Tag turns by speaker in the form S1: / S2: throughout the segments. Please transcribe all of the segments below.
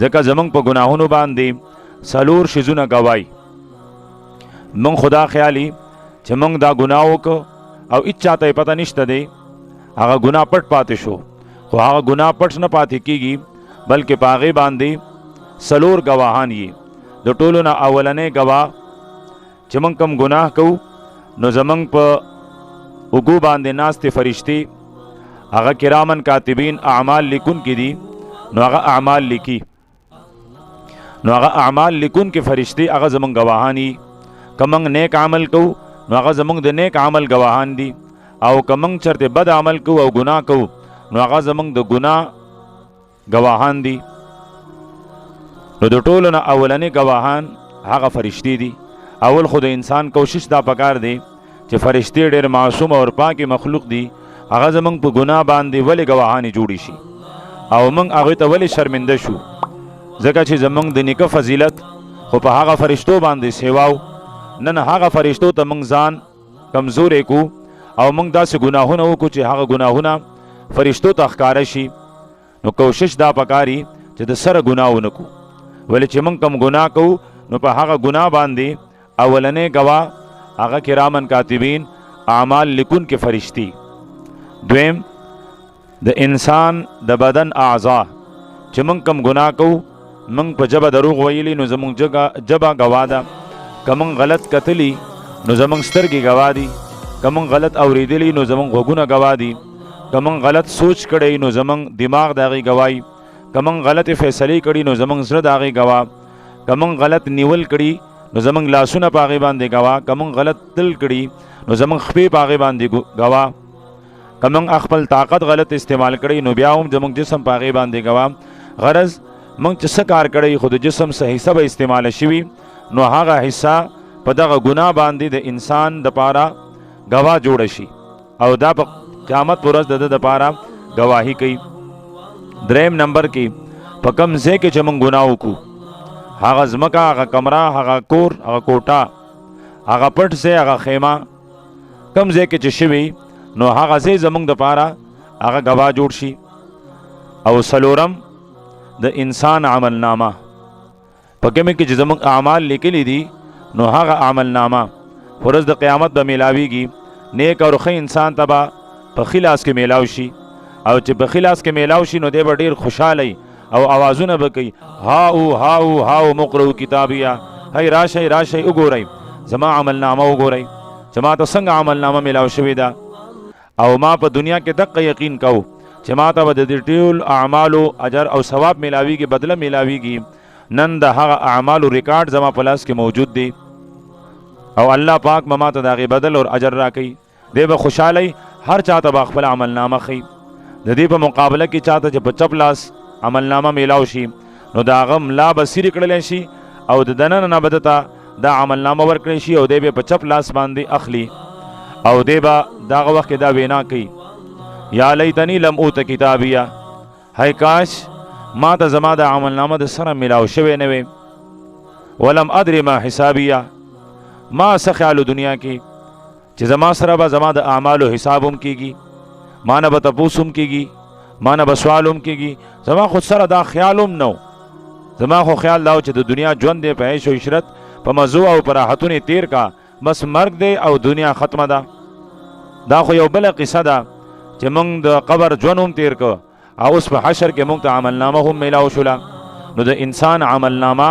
S1: ځکه زمونږ په ګناهونو باندې څلور شیزونه ګوای. مونږ خدا خیالي چې مونږ دا ګناه وکړو او هېڅ چاته یې پته نشته دی، هغه ګناه پټ پاتې شو. خو هغه ګناه پټ نه پاتې کېږي، بلکې په هغې باندې څلور ګواهان یي. د ټولو نه اولنی ګواه چې مونږ کوم ګناه کوو نو زمونږ په اوږو باندې ناستې فرشتې هغه کرامن کاتبین اعمال لیکونکي دي، نو هغه اعمال لیکي. نو هغه اعمال لیکونکي فرشتې هغه زمونږ ګواهان یي. که موږ نیک عمل کوو نو هغه زمونږ د نیک عمل ګواهان دي، او که موږ چرته بد عمل کوو او ګناه کوو نو هغه زمونږ د ګناه ګواهان دي. نو د ټولو نه اولنی ګواهان هغه فرشتې دي. اول خو د انسان کوشش دا پکار دی چې فرشتې ډېر معصوم او پاکې مخلوق دي، هغه زمونږ په ګناه باندې ولې ګواهانې جوړې شي او موږ هغوی ته ولې شرمنده شو. ځکه چې زمونږ د نیکه فضیلت خو په هغه فرشتو باندې سیواو. نن هغه فرشتو ته موږ ځان کمزوری کو او موږ داسې ګناهونه وکړو چې هغه ګناهونه فرشتو ته ښکاره شي. نو کوشش دا پکاري چې د سره ګناه ونه کړو، ولې چې موږ کوم ګناه کوو نو په هغه ګناه باندې اولنی ګواه هغه کرامن کاتبین اعمال لیکونکي فرشتي. دویم د انسان د بدن اعضا چې موږ کوم ګناه کوو، موږ په ژبه دروغ ویلي نو زموږ ژبه ګواه ده. که موږ غلط کتلی نو زموږ سترګې ګواه دي. که موږ غلط اورېدلی نو زموږ غوږونه ګواه دي. که موږ غلط سوچ کړی نو زموږ دماغ د هغې ګواهي. که موږ غلطې فیصلې کړي نو زموږ زړه د هغې ګواه. که موږ غلط نیول کړي نو زموږ لاسونه په هغې باندې ګواه. که موږ غلط تل کړي نو زموږ خپې په هغې باندې ګواه. که موږ خپل طاقت غلط استعمال کړی نو بیا هم زموږ جسم په هغې باندې ګواه. غرض موږ چې څه کار کړی خو د جسم څه حصه به استعماله شوي نو هغه حصه په دغه ګناه باندې د انسان دپاره ګواه جوړه شي او دا په قیامت پر ورځ د ده دپاره ګواهي کوي. دریم نمبر کې په کوم ځای کې چې موږ ګناه وکړو، هغه ځمکه، هغه کمره، هغه کور، هغه کوټه، هغه پټ ځای، هغه خیمه، کوم ځای کې چې شوي نو هغه ځای زموږ دپاره هغه ګواه جوړ شي. او څلورم د انسان عمل نامه، په کومې کې چې زموږ اعمال لیکلي دي نو هغه عمل نامه ورځ د قیامت به میلاویږي. نیک او ښه انسان ته به په ښي لاس کې میلاو شي، او چې په ښي لاس کې میلاو شي نو دی به ډېر خوشحالی او اوازونه به کوي، هاو هاو هاو مقرؤ کتابیه، هی راشئ راشئ وګورئ زما عمل نامه وګورئ چې ما ته څنګه عمل نامه میلاو شوې ده. او ما په دنیا کې دقه یقین کو چې ما ته به د دې ټول اعمالو اجر او ثواب میلاویږي، بدله میلاویږي. نن د هغه اعمالو ریکارډ زما په لاس کې موجود دی او الله پاک ما ته د هغې بدل او اجر راکوي. دی به خوشحالی، هر چاته به خپل عمل نامه ښیي. د دې په مقابله کې چاته چې په چپ لاس عمل نامه میلاو شي نو د هغه ملا به سیرې کړلی شي او د دننه نه به ده ته دا عمل نامه ورکړی شي او دی به په چپ لاس باندې اخلي او دی به دغه وخت کې دا وینا کوي، یا لیتنی لم اوت کتابیه، هی کاش ما ته زما د عمل نامه د سره میلاو شوی نه وی. ولم ادري ما حسابیه، ما څه خیالو دنیا کې چې زما سره به زما د اعمالو حساب هم کېږي، ما نه به تپوس هم کېږي، ما نه به سوال هم کېږي. زما خود سره دا خیال هم نه و. زما خو خیال دا و چې د دنیا ژوند دی په عیش و عشرت په مزو او په راحتونې تیر کا، بس مرګ دی او دنیا ختمه ده. دا خو یو بله قصه ده چې موږ د قبر ژوند هم تیر که او اوس په حشر کې موږ ته عمل نامه هم میلاو شوله. نو د انسان عمل نامه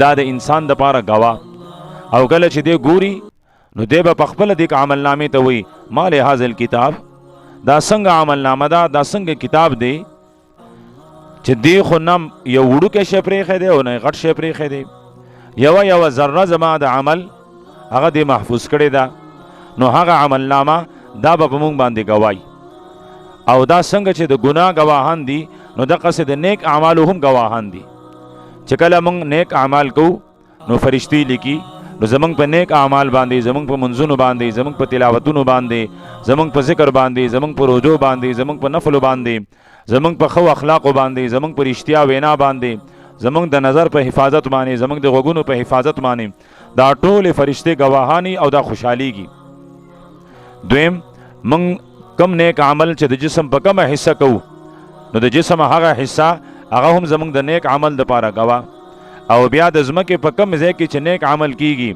S1: دا د انسان دپاره ګواه. او کله چې دی ګوري نو دی به پخپله دې عمل نامې ته وایي ما لهذا الکتاب، دا څنګه عمل نامه ده، دا څنګه کتاب دی چې دی خو نه یو وړوکی شی پرېښی دی او نه غټ شی پرېښی دی، یوه ذره زما د عمل هغه دی محفوظ کړې ده. نو هغه عمل نامه دا به په موږ باندې ګواهي. او دا څنګه چې د ګناه ګواهان دي نو دقسې د نیک اعمالو هم ګواهان دي. چې کله موږ نیک اعمال کوو نو فرشتې لیکي، نو زمونږ په نیک اعمال باندې، زمونږ په منځونو باندې، زمونږ په تلاوتونو باندې، زمونږ په ذکر باندې، زمونږ په روزو باندې، زمونږ په نفلو باندې، زمونږ په ښو اخلاقو باندې، زمونږ په رښتیا وینا باندې، زمونږ د نظر په حفاظت باندې، زمونږ د غوږونو په حفاظت باندې، دا ټولې فرشتې ګواهانی او دا خوشحالیږي. دویم موږ کم نیک عمل چې د جسم په کومه حصه کوو نو د جسم هغه حصه هغه هم زمونږ د نیک عمل دپاره ګواه. او بیا د ځمکې په کوم ځای کې چې نیک عمل کیږي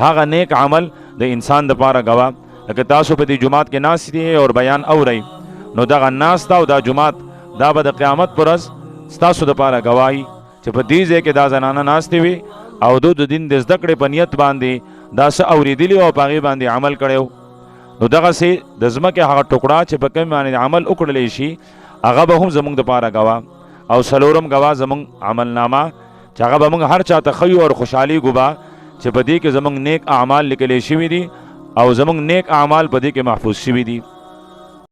S1: هغه نیک عمل د انسان دپاره ګواه. لکه تاسو په دې جماعت کې ناست دي او بیان اورئ، نو دغه ناسته او دا جماعت دا به د قیامت پر ورځ ستاسو دپاره ګواهي چې په دې ځای کې دا زنانه ناستې وي او د دین د زده کړې په نیت باندې دا څه اورېدلي او په هغې باندې عمل کړی و. نو دغسې د ځمکې هغه ټوکړه چې په کوم باندې عمل وکړلی شي هغه به هم زمونږ دپاره ګواه. او څلورم ګواه زمونږ عملنامه چې هغه به موږ هر چا ته ښیو او خوشحالي ګوبا چې په دې کې زمونږ نیک اعمال لیکلی شوي دي او زمونږ نیک اعمال په دې کې محفوظ شوي دي.